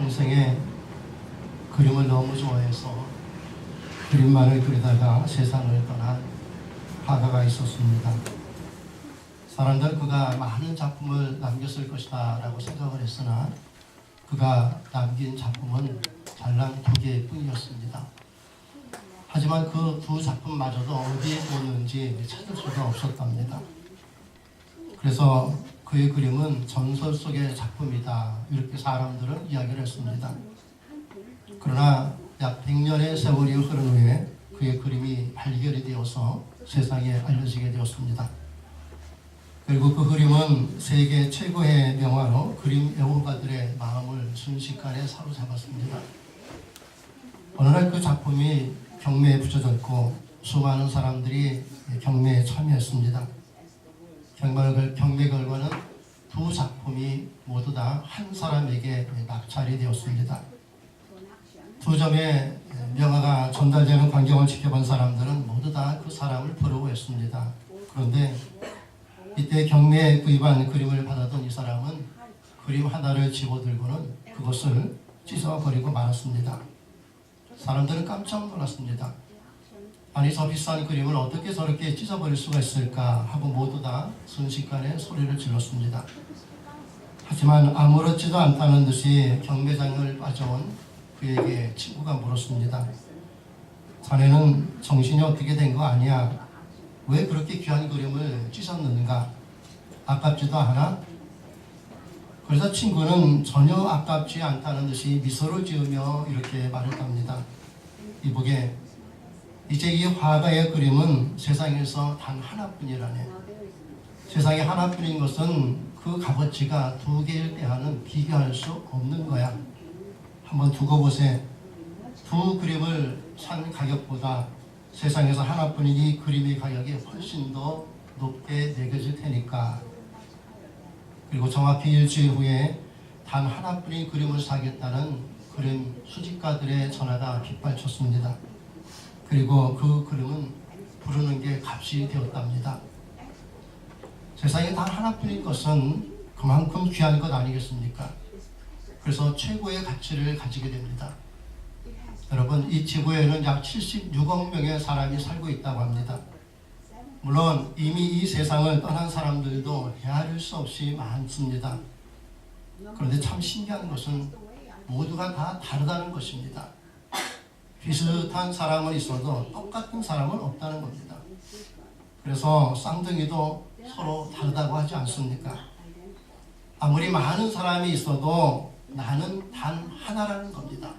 평생에 그림을 너무 좋아해서 그림만을 그리다가 세상을 떠난 화가가 있었습니다. 사람들은 그가 많은 작품을 남겼을 것이다 라고 생각을 했으나 그가 남긴 작품은 잘랑 2개 뿐이었습니다. 하지만 그 2 작품마저도 어디에 뒀는지 찾을 수가 없었답니다. 그래서 그의 그림은 전설 속의 작품이다 이렇게 사람들은 이야기를 했습니다. 그러나 약 100년의 세월이 흐른 후에 그의 그림이 발견이 되어서 세상에 알려지게 되었습니다. 그리고 그 그림은 세계 최고의 명화로 그림 애호가들의 마음을 순식간에 사로잡았습니다. 어느 날 그 작품이 경매에 붙여졌고 수많은 사람들이 경매에 참여했습니다. 경매 결과는 2 작품이 모두 다 한 사람에게 낙찰이 되었습니다. 2점의 명화가 전달되는 광경을 지켜본 사람들은 모두 다 그 사람을 부러워했습니다. 그런데 이때 경매에 구입한 그림을 받았던 이 사람은 그림 하나를 집어들고는 그것을 찢어버리고 말았습니다. 사람들은 깜짝 놀랐습니다. 아니 저 비싼 그림을 어떻게 저렇게 찢어버릴 수가 있을까 하고 모두 다 순식간에 소리를 질렀습니다. 하지만 아무렇지도 않다는 듯이 경매장을 빠져온 그에게 친구가 물었습니다. 자네는 정신이 어떻게 된 거 아니야? 왜 그렇게 귀한 그림을 찢었는가? 아깝지도 않아? 그래서 친구는 전혀 아깝지 않다는 듯이 미소를 지으며 이렇게 말했답니다. 이보게, 이제 이 화가의 그림은 세상에서 단 하나뿐이라네. 세상에 하나뿐인 것은 그 값어치가 2개일 때와는 비교할 수 없는 거야. 한번 두고 보세. 2 그림을 산 가격보다 세상에서 하나뿐인 이 그림의 가격이 훨씬 더 높게 매겨질 테니까. 그리고 정확히 일주일 후에 단 하나뿐인 그림을 사겠다는 그림 수집가들의 전화가 빗발쳤습니다. 그리고 그 그림은 부르는 게 값이 되었답니다. 세상에 단 하나뿐인 것은 그만큼 귀한 것 아니겠습니까? 그래서 최고의 가치를 가지게 됩니다. 여러분, 이 지구에는 약 76억 명의 사람이 살고 있다고 합니다. 물론 이미 이 세상을 떠난 사람들도 헤아릴 수 없이 많습니다. 그런데 참 신기한 것은 모두가 다 다르다는 것입니다. 비슷한 사람은 있어도 똑같은 사람은 없다는 겁니다. 그래서 쌍둥이도 서로 다르다고 하지 않습니까? 아무리 많은 사람이 있어도 나는 단 하나라는 겁니다.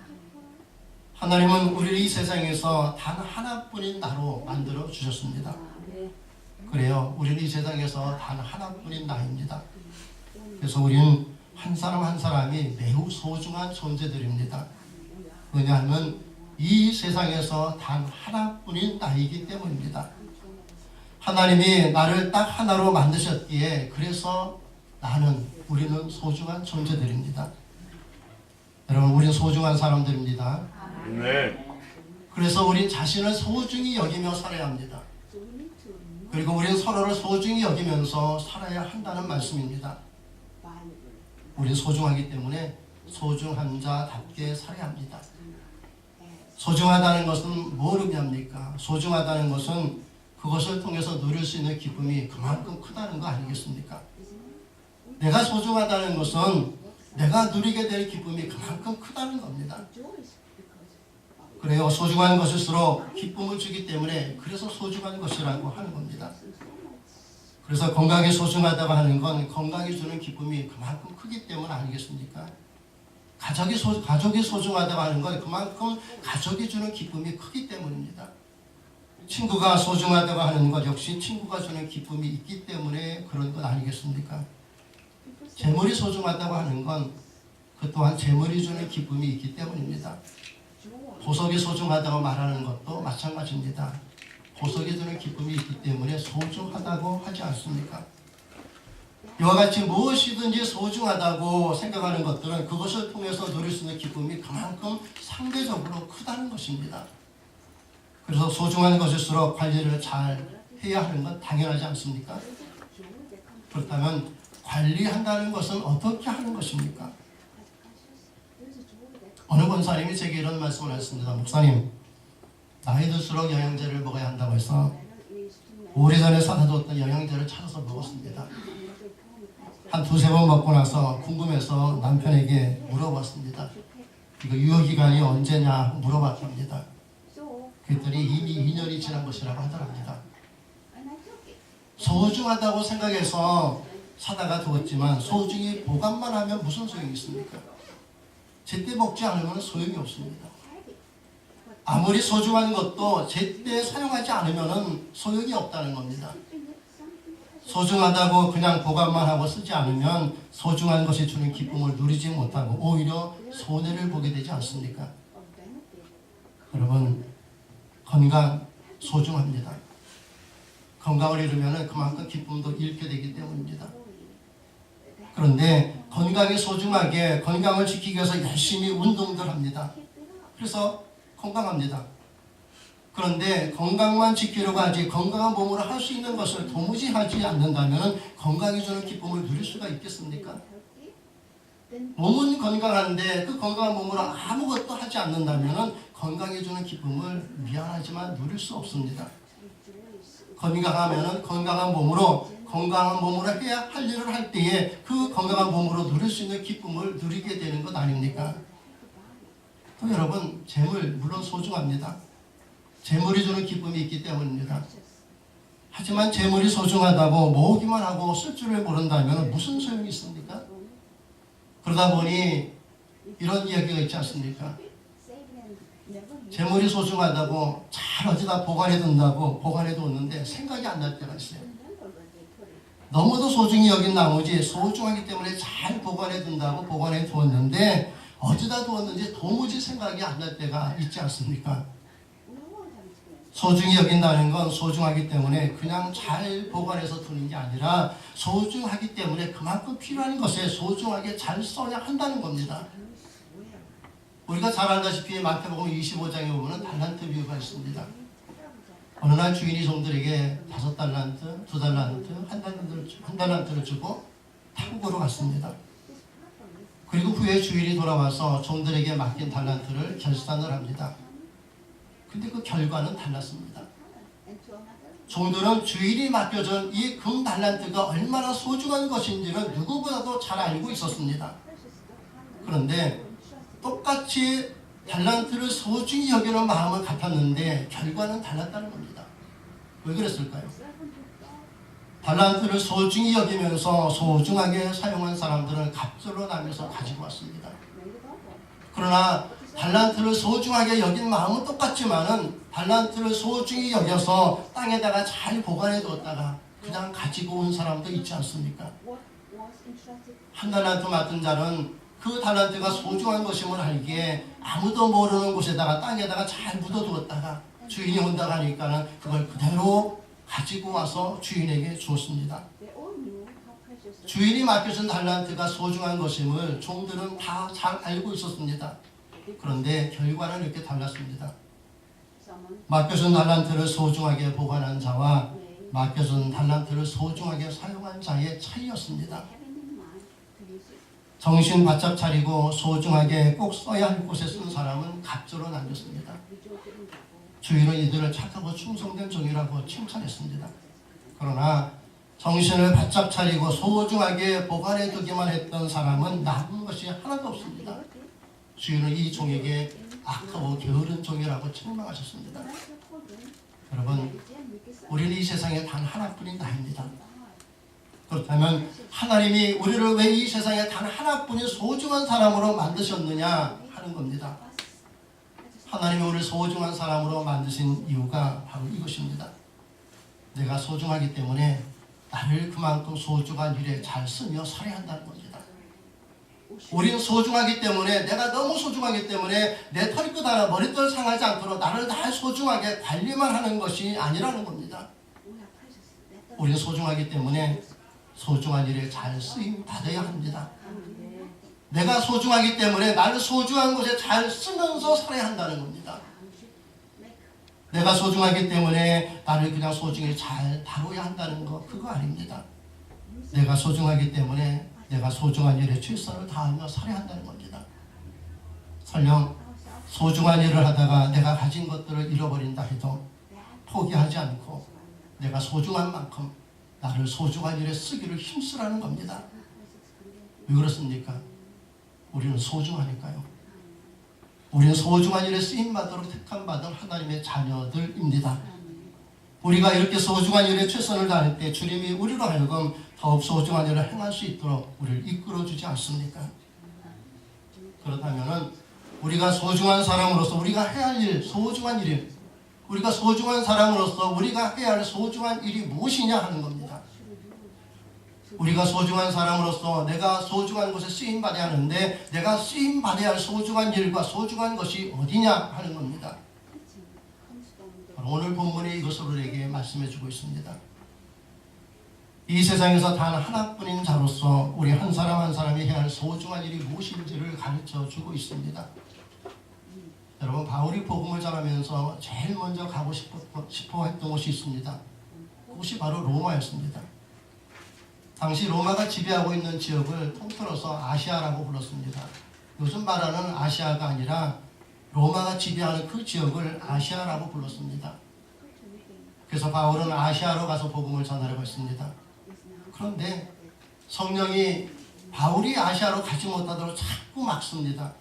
하나님은 우리를 이 세상에서 단 하나뿐인 나로 만들어 주셨습니다. 그래요. 우리는 이 세상에서 단 하나뿐인 나입니다. 그래서 우리는 한 사람 한 사람이 매우 소중한 존재들입니다. 왜냐하면 이 세상에서 단 하나뿐인 나이기 때문입니다. 하나님이 나를 딱 하나로 만드셨기에 그래서 우리는 소중한 존재들입니다. 여러분, 우리는 소중한 사람들입니다. 네. 그래서 우린 자신을 소중히 여기며 살아야 합니다. 그리고 우리는 서로를 소중히 여기면서 살아야 한다는 말씀입니다. 우린 소중하기 때문에 소중한 자답게 살아야 합니다. 소중하다는 것은 뭘 의미합니까? 소중하다는 것은 그것을 통해서 누릴 수 있는 기쁨이 그만큼 크다는 거 아니겠습니까? 내가 소중하다는 것은 내가 누리게 될 기쁨이 그만큼 크다는 겁니다. 그래요. 소중한 것일수록 기쁨을 주기 때문에 그래서 소중한 것이라고 하는 겁니다. 그래서 건강이 소중하다고 하는 건 건강이 주는 기쁨이 그만큼 크기 때문 아니겠습니까? 가족이 소중하다고 하는 건 그만큼 가족이 주는 기쁨이 크기 때문입니다. 친구가 소중하다고 하는 것 역시 친구가 주는 기쁨이 있기 때문에 그런 것 아니겠습니까? 재물이 소중하다고 하는 건 그 또한 재물이 주는 기쁨이 있기 때문입니다. 보석이 소중하다고 말하는 것도 마찬가지입니다. 보석이 주는 기쁨이 있기 때문에 소중하다고 하지 않습니까? 이와 같이 무엇이든지 소중하다고 생각하는 것들은 그것을 통해서 누릴 수 있는 기쁨이 그만큼 상대적으로 크다는 것입니다. 그래서 소중한 것일수록 관리를 잘 해야 하는 건 당연하지 않습니까? 그렇다면 관리한다는 것은 어떻게 하는 것입니까? 어느 권사님이 제게 이런 말씀을 했습니다. 목사님, 나이 들수록 영양제를 먹어야 한다고 해서 오래전에 사다 뒀던 영양제를 찾아서 먹었습니다. 한 두세 번 먹고 나서 궁금해서 남편에게 물어봤습니다. 이거 유효기간이 언제냐 물어봤답니다. 그랬더니 이미 2년이 지난 것이라고 하더랍니다. 소중하다고 생각해서 사다가 두었지만 소중히 보관만 하면 무슨 소용이 있습니까? 제때 먹지 않으면 소용이 없습니다. 아무리 소중한 것도 제때 사용하지 않으면 소용이 없다는 겁니다. 소중하다고 그냥 보관만 하고 쓰지 않으면 소중한 것이 주는 기쁨을 누리지 못하고 오히려 손해를 보게 되지 않습니까? 여러분, 건강 소중합니다. 건강을 잃으면 그만큼 기쁨도 잃게 되기 때문입니다. 그런데 건강이 소중하게 건강을 지키기 위해서 열심히 운동들 합니다. 그래서 건강합니다. 그런데 건강만 지키려고 하지 건강한 몸으로 할 수 있는 것을 도무지 하지 않는다면 건강이 주는 기쁨을 누릴 수가 있겠습니까? 몸은 건강한데 그 건강한 몸으로 아무것도 하지 않는다면 건강이 주는 기쁨을 미안하지만 누릴 수 없습니다. 건강하면 건강한 몸으로 해야 할 일을 할 때에 그 건강한 몸으로 누릴 수 있는 기쁨을 누리게 되는 것 아닙니까? 또 여러분, 재물 물론 소중합니다. 재물이 주는 기쁨이 있기 때문입니다. 하지만 재물이 소중하다고 모으기만 하고 쓸 줄을 모른다면 무슨 소용이 있습니까? 그러다 보니 이런 이야기가 있지 않습니까? 재물이 소중하다고 잘 어디다 보관해 둔다고 보관해 두었는데 생각이 안 날 때가 있어요. 너무도 소중히 여긴 나머지 소중하기 때문에 잘 보관해 둔다고 보관해 두었는데 어디다 두었는지 도무지 생각이 안 날 때가 있지 않습니까? 소중히 여긴다는 건 소중하기 때문에 그냥 잘 보관해서 두는 게 아니라 소중하기 때문에 그만큼 필요한 것에 소중하게 잘 써야 한다는 겁니다. 우리가 잘 알다시피 마태복음 25장에 보면 달란트 비유가 있습니다. 어느 날 주인이 종들에게 5달란트, 2달란트, 1달란트를 주고 타국으로 갔습니다. 그리고 후에 주인이 돌아와서 종들에게 맡긴 달란트를 결산을 합니다. 근데 그 결과는 달랐습니다. 종들은 주인이 맡겨준 이 금 달란트가 얼마나 소중한 것인지를 누구보다도 잘 알고 있었습니다. 그런데 똑같이 달란트를 소중히 여기는 마음은 같았는데 결과는 달랐다는 겁니다. 왜 그랬을까요? 달란트를 소중히 여기면서 소중하게 사용한 사람들은 갑절로 나면서 가지고 왔습니다. 그러나 달란트를 소중하게 여긴 마음은 똑같지만은 달란트를 소중히 여겨서 땅에다가 잘 보관해 두었다가 그냥 가지고 온 사람도 있지 않습니까? 한 달란트 맡은 자는 그 달란트가 소중한 것임을 알기에 아무도 모르는 곳에다가 땅에다가 잘 묻어두었다가 주인이 온다고 하니까는 그걸 그대로 가지고 와서 주인에게 주었습니다. 주인이 맡겨준 달란트가 소중한 것임을 종들은 다 잘 알고 있었습니다. 그런데 결과는 이렇게 달랐습니다. 맡겨준 달란트를 소중하게 보관한 자와 맡겨준 달란트를 소중하게 사용한 자의 차이였습니다. 정신 바짝 차리고 소중하게 꼭 써야 할 곳에 쓴 사람은 갑절로 남겼습니다. 주인은 이들을 착하고 충성된 종이라고 칭찬했습니다. 그러나 정신을 바짝 차리고 소중하게 보관해 두기만 했던 사람은 남은 것이 하나도 없습니다. 주인은 이 종에게 악하고 게으른 종이라고 책망하셨습니다. 여러분, 우리는 이 세상에 단 하나뿐인 나입니다. 그렇다면 하나님이 우리를 왜 이 세상에 단 하나뿐인 소중한 사람으로 만드셨느냐 하는 겁니다. 하나님이 우리를 소중한 사람으로 만드신 이유가 바로 이것입니다. 내가 소중하기 때문에 나를 그만큼 소중한 일에 잘 쓰며 살아야 한다는 겁니다. 우리는 소중하기 때문에 내가 너무 소중하기 때문에 내 털끝 하나 머리털 상하지 않도록 나를 다 소중하게 관리만 하는 것이 아니라는 겁니다. 우리는 소중하기 때문에 소중한 일에 잘 쓰임 받아야 합니다. 내가 소중하기 때문에 나를 소중한 곳에 잘 쓰면서 살아야 한다는 겁니다. 내가 소중하기 때문에 나를 그냥 소중히 잘 다뤄야 한다는 거 그거 아닙니다. 내가 소중하기 때문에 내가 소중한 일에 최선을 다하며 살아야 한다는 겁니다. 설령 소중한 일을 하다가 내가 가진 것들을 잃어버린다 해도 포기하지 않고 내가 소중한 만큼 나를 소중한 일에 쓰기를 힘쓰라는 겁니다. 왜 그렇습니까? 우리는 소중하니까요. 우리는 소중한 일에 쓰임받도록 택함받은 하나님의 자녀들입니다. 우리가 이렇게 소중한 일에 최선을 다할 때 주님이 우리로 하여금 더욱 소중한 일을 행할 수 있도록 우리를 이끌어주지 않습니까? 그렇다면 우리가 소중한 사람으로서 우리가 해야 할 일, 소중한 일이, 우리가 소중한 사람으로서 우리가 해야 할 소중한 일이 무엇이냐 하는 겁니다. 우리가 소중한 사람으로서 내가 소중한 곳에 쓰임받아야 하는데 내가 쓰임받아야 할 소중한 일과 소중한 것이 어디냐 하는 겁니다. 오늘 본문이 이것을 우리에게 말씀해 주고 있습니다. 이 세상에서 단 하나뿐인 자로서 우리 한 사람 한 사람이 해야 할 소중한 일이 무엇인지를 가르쳐 주고 있습니다. 여러분, 바울이 복음을 전하면서 제일 먼저 가고 싶어 했던 곳이 있습니다. 그곳이 바로 로마였습니다. 당시 로마가 지배하고 있는 지역을 통틀어서 아시아라고 불렀습니다. 요즘 말하는 아시아가 아니라 로마가 지배하는 그 지역을 아시아라고 불렀습니다. 그래서 바울은 아시아로 가서 복음을 전하려고 했습니다. 그런데 성령이 바울이 아시아로 가지 못하도록 자꾸 막습니다.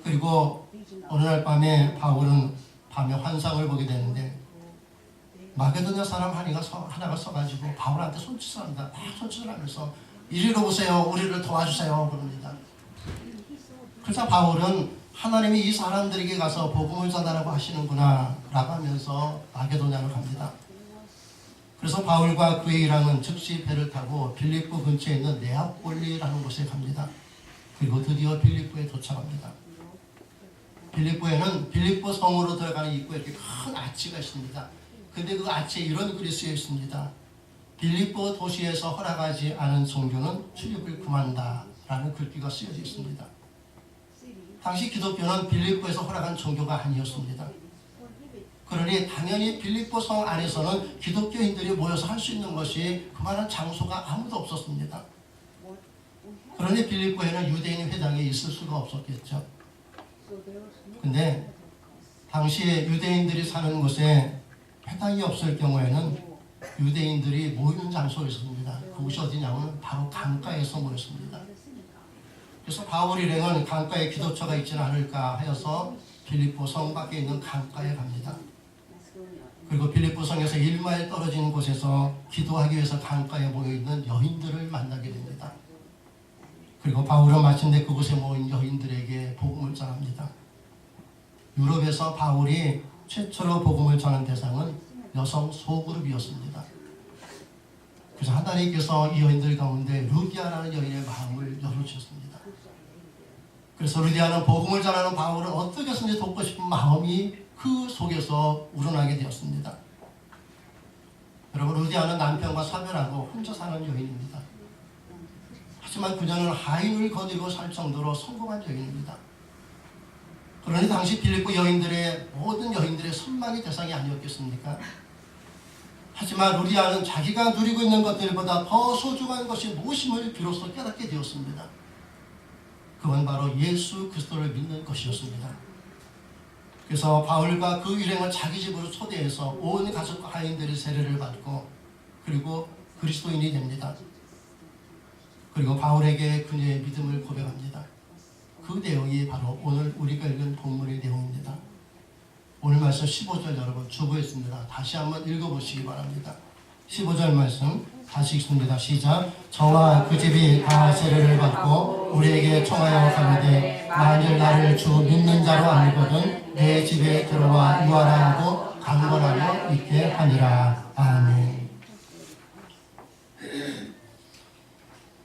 그리고 어느 날 밤에 바울은 밤에 환상을 보게 되는데 마게도냐 사람 하나가 서가지고 바울한테 손짓을 합니다. 막 손짓을 하면서 이리로 오세요. 우리를 도와주세요. 그럽니다. 그래서 바울은 하나님이 이 사람들에게 가서 복음을 전하라고 하시는구나 라고 하면서 마게도냐로 갑니다. 그래서 바울과 그의 일행은 즉시 배를 타고 빌립보 근처에 있는 네아폴리라는 곳에 갑니다. 그리고 드디어 빌립보에 도착합니다. 빌립보에는 빌립보 성으로 들어가는 입구에 이렇게 큰 아치가 있습니다. 근데 그 아치에 이런 글이 쓰여 있습니다. 빌립보 도시에서 허락하지 않은 종교는 출입을 금한다 라는 글귀가 쓰여져 있습니다. 당시 기독교는 빌립보에서 허락한 종교가 아니었습니다. 그러니 당연히 빌립보 성 안에서는 기독교인들이 모여서 할 수 있는 것이 그만한 장소가 아무도 없었습니다. 그러니 빌립보에는 유대인 회당이 있을 수가 없었겠죠. 근데 당시에 유대인들이 사는 곳에 회당이 없을 경우에는 유대인들이 모이는 장소가 있었습니다. 그곳이 어디냐면 바로 강가에서 모였습니다. 그래서 바울 일행은 강가에 기도처가 있지는 않을까 하여서 빌립보 성 밖에 있는 강가에 갑니다. 그리고 빌립보 성에서 1마일 떨어진 곳에서 기도하기 위해서 강가에 모여있는 여인들을 만나게 됩니다. 그리고 바울은 마침내 그곳에 모인 여인들에게 복음을 전합니다. 유럽에서 바울이 최초로 복음을 전한 대상은 여성 소그룹이었습니다. 그래서 하나님께서 이 여인들 가운데 루디아라는 여인의 마음을 열어주셨습니다. 그래서 루디아는 복음을 전하는 바울을 어떻게 해서든지 돕고 싶은 마음이 그 속에서 우러나게 되었습니다. 여러분, 루디아는 남편과 사별하고 혼자 사는 여인입니다. 하지만 그녀는 하인을 거느리고 살 정도로 성공한 여인입니다. 그러니 당시 빌립보 여인들의 모든 여인들의 선망의 대상이 아니었겠습니까? 하지만 루디아는 자기가 누리고 있는 것들보다 더 소중한 것이 무엇임을 비로소 깨닫게 되었습니다. 그건 바로 예수 그리스도를 믿는 것이었습니다. 그래서 바울과 그 일행을 자기 집으로 초대해서 온 가족과 하인들의 세례를 받고 그리고 그리스도인이 됩니다. 그리고 바울에게 그녀의 믿음을 고백합니다. 그 내용이 바로 오늘 우리가 읽은 본문의 내용입니다. 오늘 말씀 15절 여러분 주부했습니다. 다시 한번 읽어보시기 바랍니다. 15절 말씀 다시 읽습니다. 시작. 저와 그 집이 다 세례를 받고 우리에게 청하여 가로되 만일 나를 주 믿는 자로 알거든 내 집에 들어와 유하라 하고 강권하여 있게 하니라. 아멘.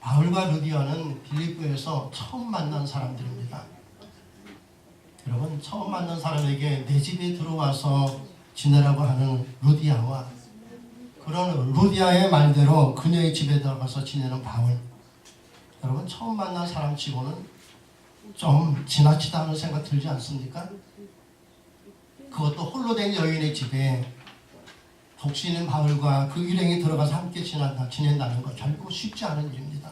바울과 루디아는 빌립보에서 처음 만난 사람들입니다. 여러분, 처음 만난 사람에게 내 집에 들어와서 지내라고 하는 루디아와 그런 루디아의 말대로 그녀의 집에 들어가서 지내는 바울. 여러분, 처음 만난 사람 치고는 좀 지나치다 하는 생각 들지 않습니까? 그것도 홀로 된 여인의 집에 독신인 바울과 그 일행이 들어가서 함께 지낸다는 것 결코 쉽지 않은 일입니다.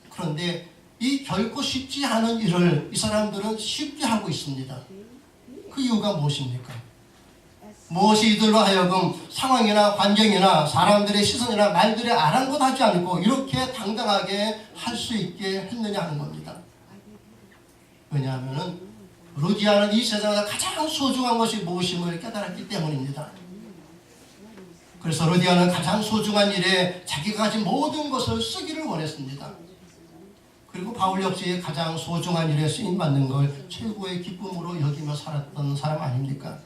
그런데 이 결코 쉽지 않은 일을 이 사람들은 쉽게 하고 있습니다. 그 이유가 무엇입니까? 무엇이 이들로 하여금 상황이나 환경이나 사람들의 시선이나 말들에 아랑곳하지 않고 이렇게 당당하게 할 수 있게 했느냐 하는 겁니다. 왜냐하면 루디아는 이 세상에서 가장 소중한 것이 무엇임을 깨달았기 때문입니다. 그래서 루디아는 가장 소중한 일에 자기가 가진 모든 것을 쓰기를 원했습니다. 그리고 바울 역시 가장 소중한 일에 쓰임받는 걸 최고의 기쁨으로 여기며 살았던 사람 아닙니까?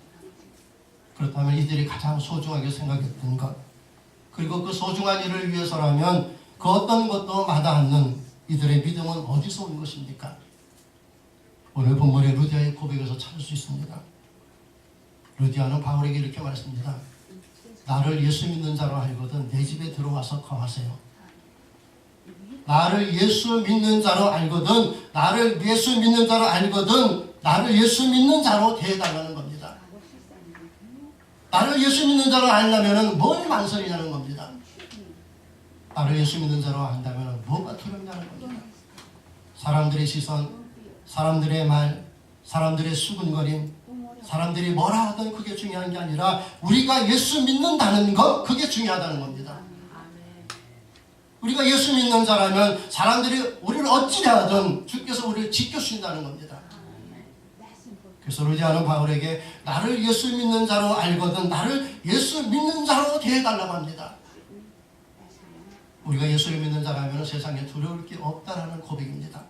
그렇다면 이들이 가장 소중하게 생각했던 것, 그리고 그 소중한 일을 위해서라면 그 어떤 것도 마다않는 이들의 믿음은 어디서 온 것입니까? 오늘 본문의 루디아의 고백에서 찾을 수 있습니다. 루디아는 바울에게 이렇게 말했습니다. 나를 예수 믿는 자로 알거든 내 집에 들어와서 거하세요. 나를 예수 믿는 자로 알거든, 나를 예수 믿는 자로 알거든, 나를 예수 믿는 자로 대해달라는 겁니다. 나를 예수 믿는 자로 알려면 뭘 망설이냐는 겁니다. 나를 예수 믿는 자로 안다면 뭐가 두렵냐는 겁니다. 사람들의 시선, 사람들의 말, 사람들의 수근거림, 사람들이 뭐라 하든 그게 중요한 게 아니라 우리가 예수 믿는다는 것, 그게 중요하다는 겁니다. 우리가 예수 믿는 자라면 사람들이 우리를 어찌려 하든 주께서 우리를 지켜주신다는 겁니다. 그래서 루디아는 바울에게 나를 예수 믿는 자로 알거든 나를 예수 믿는 자로 대해달라고 합니다. 우리가 예수를 믿는 자라면 세상에 두려울 게 없다라는 고백입니다.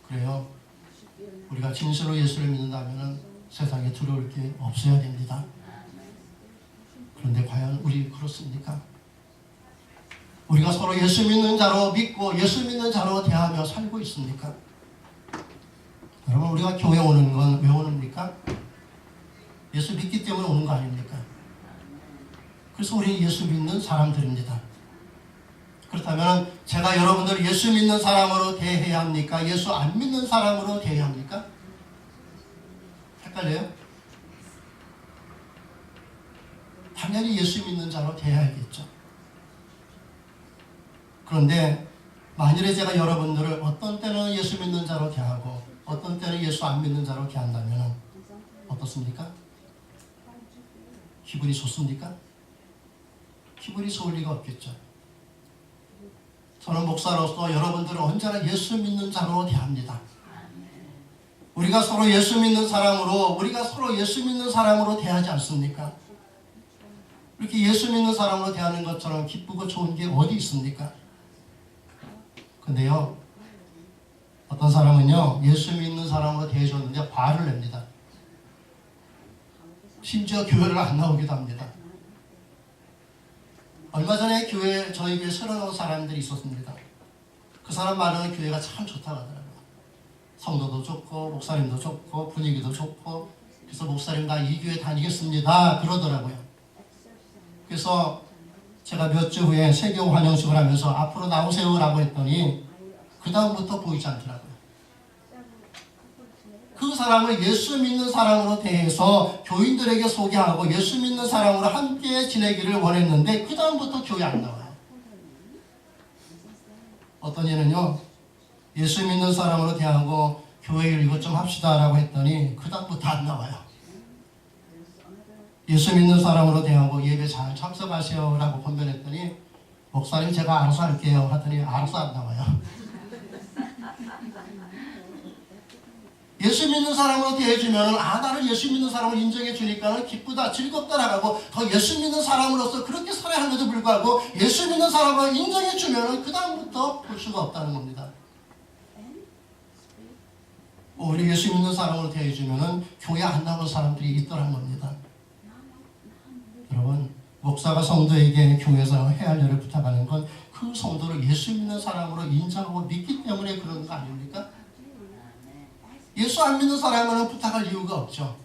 그래요. 우리가 진실로 예수를 믿는다면 세상에 두려울 게 없어야 됩니다. 그런데 과연 우리 그렇습니까? 우리가 서로 예수 믿는 자로 믿고 예수 믿는 자로 대하며 살고 있습니까? 여러분, 우리가 교회 오는 건 왜 오는입니까? 예수 믿기 때문에 오는 거 아닙니까? 그래서 우리는 예수 믿는 사람들입니다. 그렇다면 제가 여러분들 예수 믿는 사람으로 대해야 합니까? 예수 안 믿는 사람으로 대해야 합니까? 헷갈려요? 당연히 예수 믿는 자로 대해야겠죠. 그런데 만일에 제가 여러분들을 어떤 때는 예수 믿는 자로 대하고 어떤 때는 예수 안 믿는 자로 대한다면 어떻습니까? 기분이 좋습니까? 기분이 좋을 리가 없겠죠. 저는 목사로서 여러분들을 언제나 예수 믿는 자로 대합니다. 우리가 서로 예수 믿는 사람으로 대하지 않습니까? 이렇게 예수 믿는 사람으로 대하는 것처럼 기쁘고 좋은 게 어디 있습니까? 근데요, 어떤 사람은요, 예수 믿는 사람으로 대해줬는데 화를 냅니다. 심지어 교회를 안 나오기도 합니다. 얼마 전에 저희 교회 새로 나온 사람들이 있었습니다. 그 사람 말로는 교회가 참 좋다고 하더라고요. 성도도 좋고 목사님도 좋고 분위기도 좋고 그래서 목사님 나 이 교회 다니겠습니다 그러더라고요. 그래서 제가 몇 주 후에 세교 환영식을 하면서 앞으로 나오세요 라고 했더니 그 다음부터 보이지 않더라고요. 그 사람을 예수 믿는 사람으로 대해서 교인들에게 소개하고 예수 믿는 사람으로 함께 지내기를 원했는데 그 다음부터 교회 안 나와요. 어떤 이는요, 예수 믿는 사람으로 대하고 교회 일 이것 좀 합시다 라고 했더니 그 다음부터 안 나와요. 예수 믿는 사람으로 대하고 예배 잘 참석하세요 라고 권면했더니 목사님 제가 알아서 할게요 하더니 알아서 안 나와요. 예수 믿는 사람으로 대해주면 나를 예수 믿는 사람으로 인정해 주니까 기쁘다 즐겁다 나가고 더 예수 믿는 사람으로서 그렇게 살아야 하는데도 불구하고 예수 믿는 사람으로 인정해 주면 그 다음부터 볼 수가 없다는 겁니다. 우리 예수 믿는 사람으로 대해주면 교회 안 나오는 사람들이 있더란 겁니다. 여러분, 목사가 성도에게 교회에서 해야 할 일을 부탁하는 건 그 성도를 예수 믿는 사람으로 인정하고 믿기 때문에 그런 거 아닙니까? 예수 안 믿는 사람은 부탁할 이유가 없죠.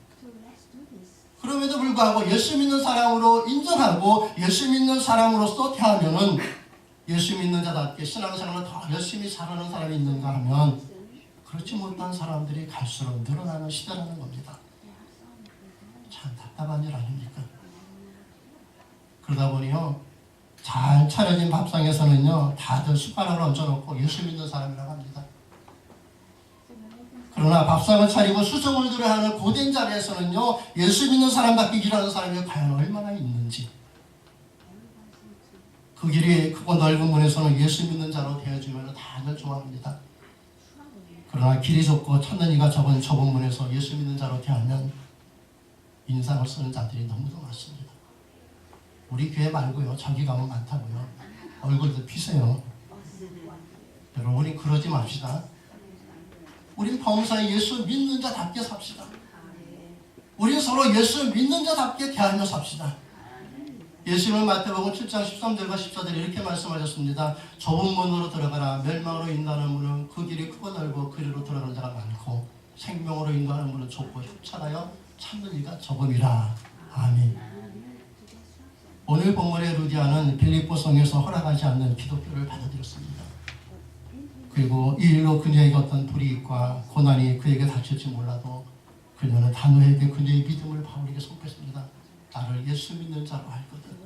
그럼에도 불구하고 예수 믿는 사람으로 인정하고 예수 믿는 사람으로서 대하면은 예수 믿는 자답게 신앙생활을 더 열심히 살아가는 사람이 있는가 하면 그렇지 못한 사람들이 갈수록 늘어나는 시대라는 겁니다. 참 답답한 일 아닙니까? 그러다 보니요, 잘 차려진 밥상에서는요 다들 숟가락을 얹어놓고 예수 믿는 사람이라고 합니다. 그러나 밥상을 차리고 수정을 들어야 하는 고된 자리에서는요, 예수 믿는 사람답게 일하는 사람이 과연 얼마나 있는지, 그 길이 크고 넓은 문에서는 예수 믿는 자로 되어주면 다들 좋아합니다. 그러나 길이 좁고 찾는 이가 좁은 좁은 문에서 예수 믿는 자로 되면 인상을 쓰는 자들이 너무도 많습니다. 우리 교회 말고요, 저기 가면 많다고요. 얼굴도 피세요. 여러분, 우린 그러지 맙시다. 우린 범사에 예수 믿는 자답게 삽시다. 우린 서로 예수 믿는 자답게 대하며 삽시다. 예수님은 마태복음 7장 13절과 14절에 이렇게 말씀하셨습니다. 좁은 문으로 들어가라. 멸망으로 인도하는 문은 그 길이 크고 넓고 그리로 들어가는 자가 많고 생명으로 인도하는 문은 좁고 협찬하여 찾는 이가 적음이라. 아멘. 오늘 본문의 루디아는 빌립보 성에서 허락하지 않는 기독교를 받아들였습니다. 그리고 이 일로 그녀에게 어떤 불이익과 고난이 그에게 닥칠지 몰라도 그녀는 단호하게 그녀의 믿음을 바울에게 선포했습니다. 나를 예수 믿는 자로 알거든.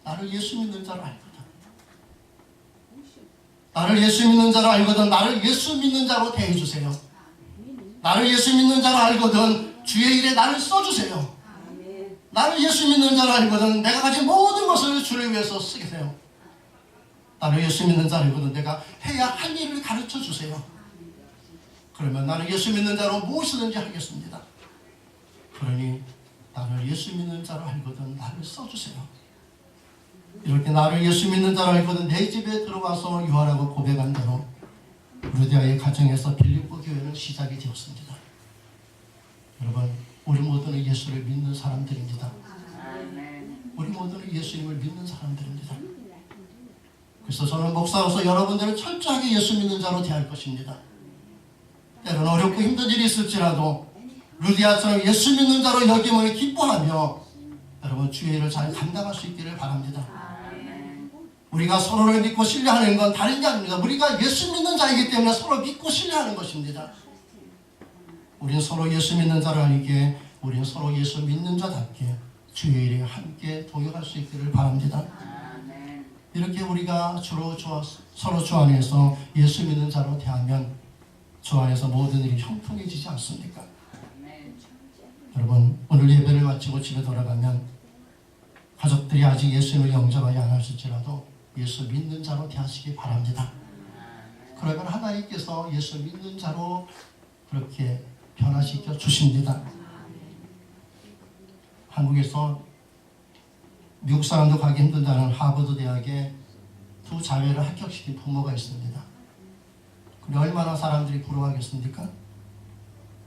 나를 예수 믿는 자로 알거든. 나를 예수 믿는 자로 알거든. 나를 예수 믿는 자로 대해주세요. 나를 예수 믿는 자로 알거든. 주의 일에 나를 써주세요. 나를 예수 믿는 자로 알거든. 내가 가진 모든 것을 주를 위해서 쓰겠어요. 나를 예수 믿는 자로 알거든. 내가 해야 할 일을 가르쳐 주세요. 그러면 나는 예수 믿는 자로 무엇이든지 하겠습니다. 그러니 나를 예수 믿는 자로 알거든. 나를 써주세요. 이렇게 나를 예수 믿는 자로 알거든 내 집에 들어와서 유하라고 고백한 대로 루디아의 가정에서 빌립보 교회는 시작이 되었습니다. 여러분, 우리 모두는 예수를 믿는 사람들입니다. 우리 모두는 예수님을 믿는 사람들입니다. 그래서 저는 목사로서 여러분들을 철저하게 예수 믿는 자로 대할 것입니다. 때로는 어렵고 힘든 일이 있을지라도 루디아처럼 예수 믿는 자로 여김을 기뻐하며 여러분 주의 일을 잘 감당할 수 있기를 바랍니다. 우리가 서로를 믿고 신뢰하는 건 다른 게 아닙니다. 우리가 예수 믿는 자이기 때문에 서로 믿고 신뢰하는 것입니다. 우리는 서로 예수 믿는 자를 알기에 우리는 서로 예수 믿는 자답게 주의 일에 함께 동역할 수 있기를 바랍니다. 이렇게 우리가 서로 주 안에서 예수 믿는 자로 대하면 주 안에서 모든 일이 형통해지지 않습니까? 여러분, 오늘 예배를 마치고 집에 돌아가면 가족들이 아직 예수님을 영접하지 않았을지라도 예수 믿는 자로 대하시기 바랍니다. 그러면 하나님께서 예수 믿는 자로 그렇게 변화시켜 주십니다. 한국에서 미국 사람도 가기 힘들다는 하버드 대학에 두 자매를 합격시킨 부모가 있습니다. 그래 얼마나 사람들이 부러워하겠습니까?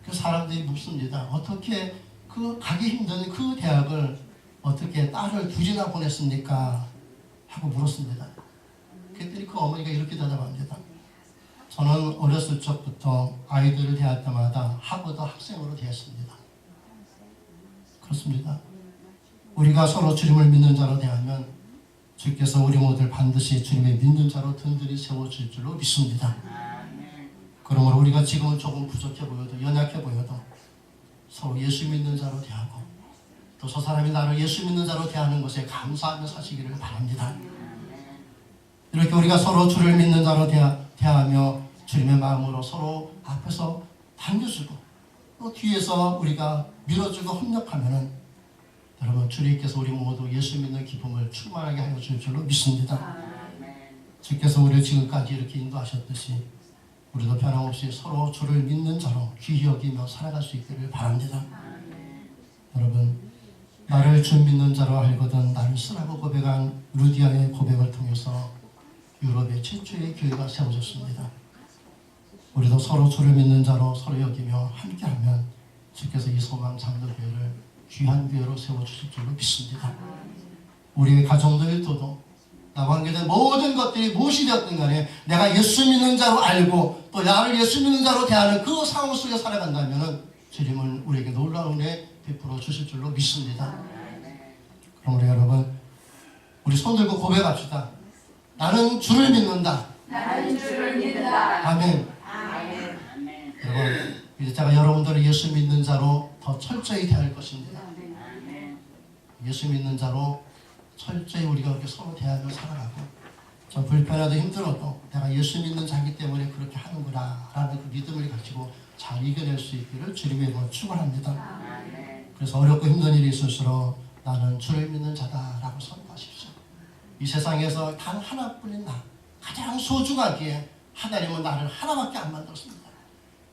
그 사람들이 묻습니다. 어떻게 그 가기 힘든 그 대학을 어떻게 딸을 둘이나 보냈습니까? 하고 물었습니다. 그랬더니 그 어머니가 이렇게 대답합니다. 저는 어렸을 적부터 아이들을 대할 때마다 하버드 학생으로 대했습니다. 그렇습니다. 우리가 서로 주님을 믿는 자로 대하면 주께서 우리 모두를 반드시 주님의 믿는 자로 든든히 세워줄 줄로 믿습니다. 그러므로 우리가 지금은 조금 부족해 보여도 연약해 보여도 서로 예수 믿는 자로 대하고 또 저 사람이 나를 예수 믿는 자로 대하는 것에 감사하며 사시기를 바랍니다. 이렇게 우리가 서로 주를 믿는 자로 대하며 주님의 마음으로 서로 앞에서 당겨주고 또 뒤에서 우리가 밀어주고 협력하면은 여러분 주님께서 우리 모두 예수 믿는 기쁨을 충만하게 하여 줄 줄로 믿습니다. 주께서 우리를 지금까지 이렇게 인도하셨듯이 우리도 변함없이 서로 주를 믿는 자로 귀히 여기며 살아갈 수 있기를 바랍니다. 여러분, 나를 주 믿는 자로 알거든 나를 쓰라고 고백한 루디아의 고백을 통해서 유럽의 최초의 교회가 세워졌습니다. 우리도 서로 주를 믿는 자로 서로 여기며 함께하면 주께서 이 소망 장로교회를 귀한 교회로 세워주실 줄로 믿습니다. 우리의 가정도 일도도 나와 관계된 모든 것들이 무엇이 되었든 간에 내가 예수 믿는 자로 알고 또 나를 예수 믿는 자로 대하는 그 상황 속에 살아간다면 주님은 우리에게 놀라운 은혜 베풀어 주실 줄로 믿습니다. 그러므로 여러분 우리 손들고 고백합시다. 나는 주를 믿는다. 나는 주를 믿는다. 아멘. 아멘. 여러분 이제 제가 여러분들을 예수 믿는 자로 더 철저히 대할 것입니다. 예수 믿는 자로 철저히 우리가 그렇게 서로 대하며 살아가고 좀 불편하도 힘들어도 내가 예수 믿는 자이기 때문에 그렇게 하는구나 라는 하는 그 믿음을 가지고 잘 이겨낼 수 있기를 주님의 이름으로 축원합니다. 아멘. 그래서 어렵고 힘든 일이 있을수록 나는 주를 믿는 자다라고 선포하십시오. 이 세상에서 단 하나뿐인 나, 가장 소중하기에 하나님은 나를 하나밖에 안 만들었습니다.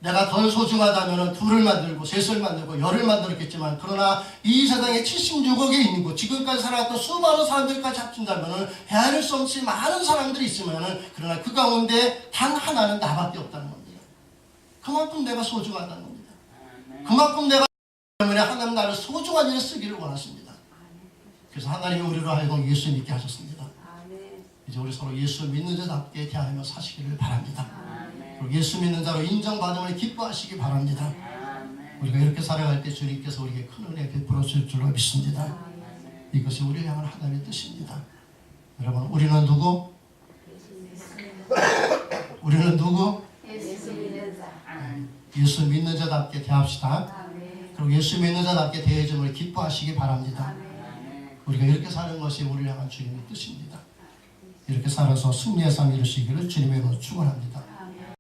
내가 덜 소중하다면 둘을 만들고 셋을 만들고 열을 만들었겠지만, 그러나 이 세상에 76억의 인구, 지금까지 살아왔던 수많은 사람들까지 합친다면 헤아릴 수 없이 많은 사람들이 있으면, 그러나 그 가운데 단 하나는 나밖에 없다는 겁니다. 그만큼 내가 소중하다는 겁니다. 그만큼 내가 때문에 하나님 나를 소중한 일에 쓰기를 원하십니다. 그래서 하나님이 우리로 하여금 예수 믿게 하셨습니다. 이제 우리 서로 예수 믿는 자답게 대하며 사시기를 바랍니다. 그리고 예수 믿는 자로 인정받음을 기뻐하시기 바랍니다. 우리가 이렇게 살아갈 때 주님께서 우리에게 큰 은혜 베풀어 줄 줄로 믿습니다. 이것이 우리를 향한 하나님의 뜻입니다. 여러분, 우리는 누구? 우리는 누구? 예수 믿는 자. 예수 믿는 자답게 대합시다. 그리고 예수 믿는 자답게 대해줌을 기뻐하시기 바랍니다. 우리가 이렇게 사는 것이 우리를 향한 주님의 뜻입니다. 이렇게 살아서 승리의 삶을 이루시기를 주님의 이름으로 축원합니다.